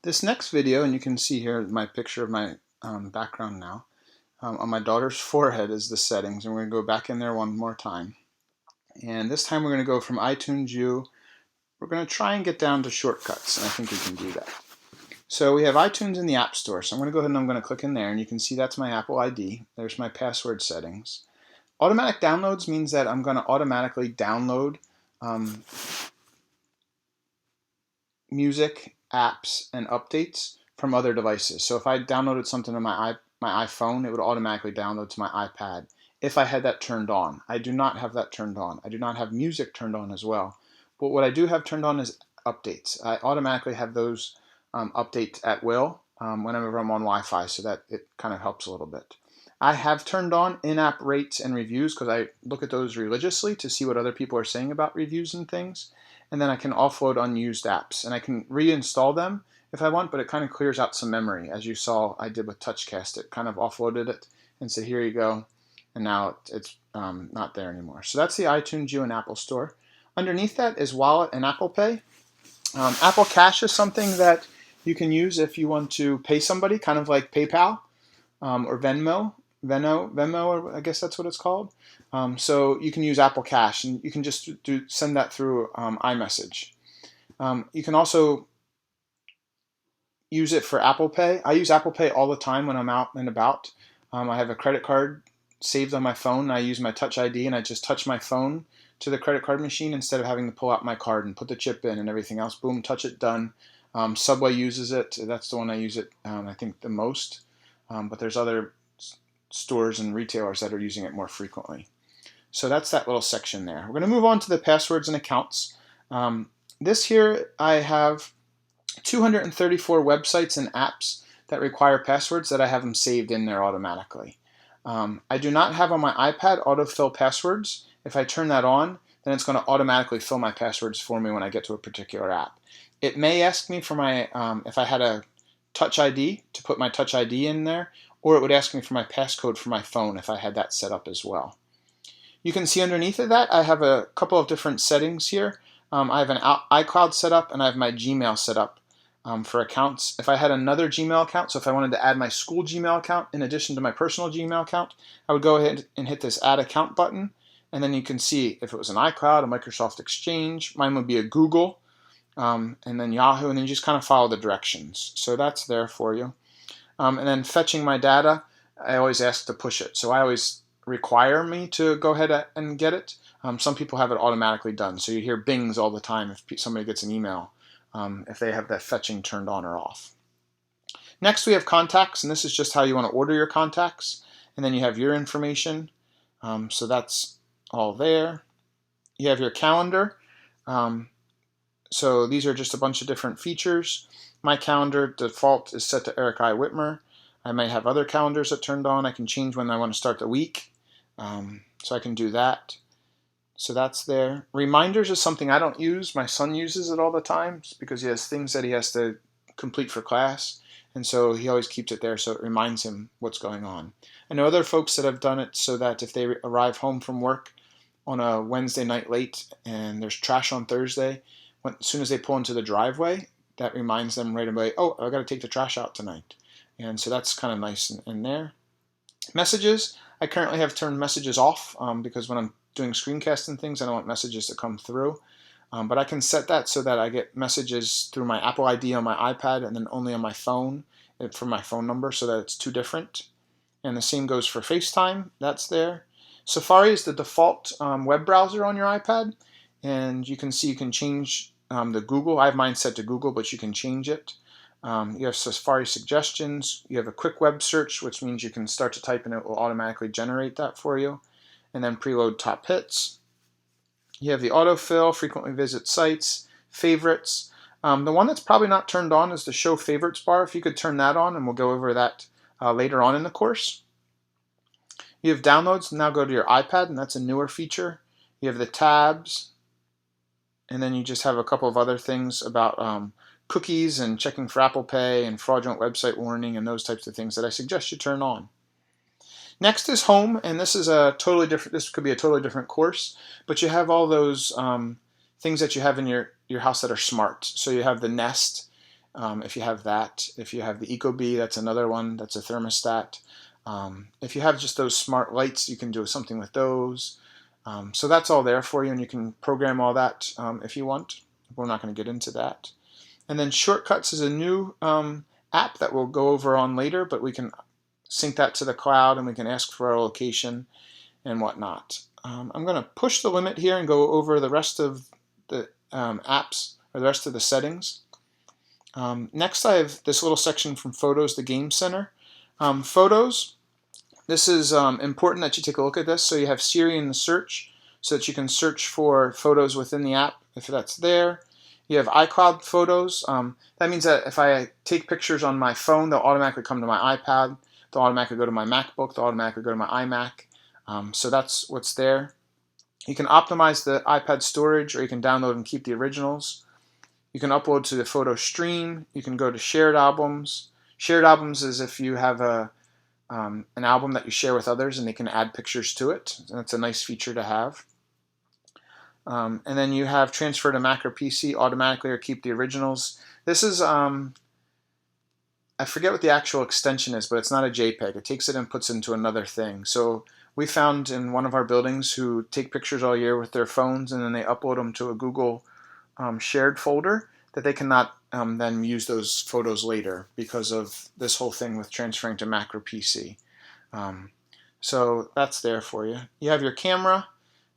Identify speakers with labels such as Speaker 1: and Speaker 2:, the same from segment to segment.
Speaker 1: This next video, and you can see here my picture of my background now, on my daughter's forehead is the settings, and we're going to go back in there one more time. And this time we're going to go from iTunes U. We're going to try and get down to shortcuts, and I think we can do that. So we have iTunes in the App Store, so I'm going to go ahead and I'm going to click in there, and you can see that's my Apple ID. There's my password settings. Automatic downloads means that I'm going to automatically download music, apps, and updates from other devices. So if I downloaded something on my iPhone, it would automatically download to my iPad if I had that turned on. I do not have that turned on. I do not have music turned on as well. But what I do have turned on is updates. I automatically have those updates at will whenever I'm on Wi-Fi, so that it kind of helps a little bit. I have turned on in-app rates and reviews because I look at those religiously to see what other people are saying about reviews and things. And then I can offload unused apps, and I can reinstall them if I want, but it kind of clears out some memory. As you saw I did with TouchCast, it kind of offloaded it and said, here you go, and now it's not there anymore. So that's the iTunes U and Apple Store. Underneath that is Wallet and Apple Pay. Apple Cash is something that you can use if you want to pay somebody, kind of like PayPal or Venmo, or I guess that's what it's called. So you can use Apple Cash, and you can just send that through iMessage. You can also use it for Apple Pay. I use Apple Pay all the time when I'm out and about. I have a credit card saved on my phone. I use my Touch ID, and I just touch my phone to the credit card machine instead of having to pull out my card and put the chip in and everything else. Boom, touch it, done. Subway uses it. That's the one I use it, I think, the most. But there's other stores and retailers that are using it more frequently. So that's that little section there. We're going to move on to the passwords and accounts. This here, I have 234 websites and apps that require passwords that I have them saved in there automatically. I do not have on my iPad autofill passwords. If I turn that on, then it's going to automatically fill my passwords for me when I get to a particular app. It may ask me for my, if I had a Touch ID, to put my Touch ID in there, or it would ask me for my passcode for my phone if I had that set up as well. You can see underneath of that I have a couple of different settings here. I have an iCloud set up, and I have my Gmail set up for accounts. If I had another Gmail account, so if I wanted to add my school Gmail account in addition to my personal Gmail account, I would go ahead and hit this Add Account button, and then you can see if it was an iCloud, a Microsoft Exchange, mine would be a Google, and then Yahoo, and then you just kind of follow the directions. So that's there for you. And then fetching my data, I always ask to push it. So I always require me to go ahead and get it. Some people have it automatically done. So you hear bings all the time if somebody gets an email, if they have that fetching turned on or off. Next we have contacts, and this is just how you want to order your contacts. And then you have your information. So that's all there. You have your calendar. So these are just a bunch of different features. My calendar default is set to Eric I. Whitmer. I may have other calendars that turned on. I can change when I want to start the week. So I can do that. So that's there. Reminders is something I don't use. My son uses it all the time because he has things that he has to complete for class. And so he always keeps it there so it reminds him what's going on. I know other folks that have done it so that if they arrive home from work on a Wednesday night late and there's trash on Thursday, as soon as they pull into the driveway, that reminds them right away, oh, I've got to take the trash out tonight. And so that's kind of nice in there. Messages, I currently have turned messages off because when I'm doing screencasts and things, I don't want messages to come through. But I can set that so that I get messages through my Apple ID on my iPad and then only on my phone for my phone number so that it's two different. And the same goes for FaceTime, that's there. Safari is the default web browser on your iPad, and you can see you can change the Google. I have mine set to Google, but you can change it. You have Safari suggestions. You have a quick web search, which means you can start to type and it will automatically generate that for you. And then preload top hits. You have the autofill, frequently visit sites, favorites. The one that's probably not turned on is the show favorites bar. If you could turn that on, and we'll go over that later on in the course. You have downloads. Now go to your iPad, and that's a newer feature. You have the tabs. And then you just have a couple of other things about cookies and checking for Apple Pay and fraudulent website warning and those types of things that I suggest you turn on. Next is home, and this is a totally different. This could be a totally different course, but you have all those things that you have in your house that are smart. So you have the Nest, if you have that. If you have the ecobee, that's another one. That's a thermostat. If you have just those smart lights, you can do something with those. So that's all there for you, and you can program all that if you want. We're not going to get into that. And then Shortcuts is a new app that we'll go over on later, but we can sync that to the cloud, and we can ask for our location and whatnot. I'm going to push the limit here and go over the rest of the apps, or the rest of the settings. Next, I have this little section from Photos, the Game Center. Photos, this is important that you take a look at this. So you have Siri in the search, so that you can search for photos within the app if that's there. You have iCloud Photos. That means that if I take pictures on my phone, they'll automatically come to my iPad. They'll automatically go to my MacBook. They'll automatically go to my iMac. So that's what's there. You can optimize the iPad storage, or you can download and keep the originals. You can upload to the photo stream. You can go to shared albums. Shared albums is if you have an album that you share with others and they can add pictures to it. And that's a nice feature to have. And then you have transfer to Mac or PC automatically, or keep the originals. This is, I forget what the actual extension is, but it's not a JPEG. It takes it and puts it into another thing. So we found in one of our buildings who take pictures all year with their phones, and then they upload them to a Google shared folder, that they cannot then use those photos later because of this whole thing with transferring to Mac or PC. So that's there for you. You have your camera.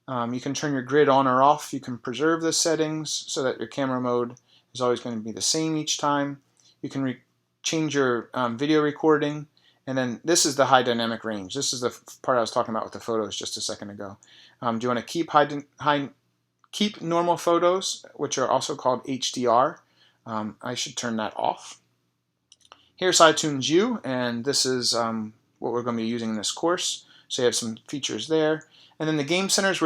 Speaker 1: You can turn your grid on or off. You can preserve the settings so that your camera mode is always going to be the same each time. You can change your video recording. And then this is the high dynamic range. This is the part I was talking about with the photos just a second ago. Do you want to keep normal photos, which are also called HDR? I should turn that off. Here's iTunes U, and this is what we're going to be using in this course. So you have some features there. And then the Game Center is where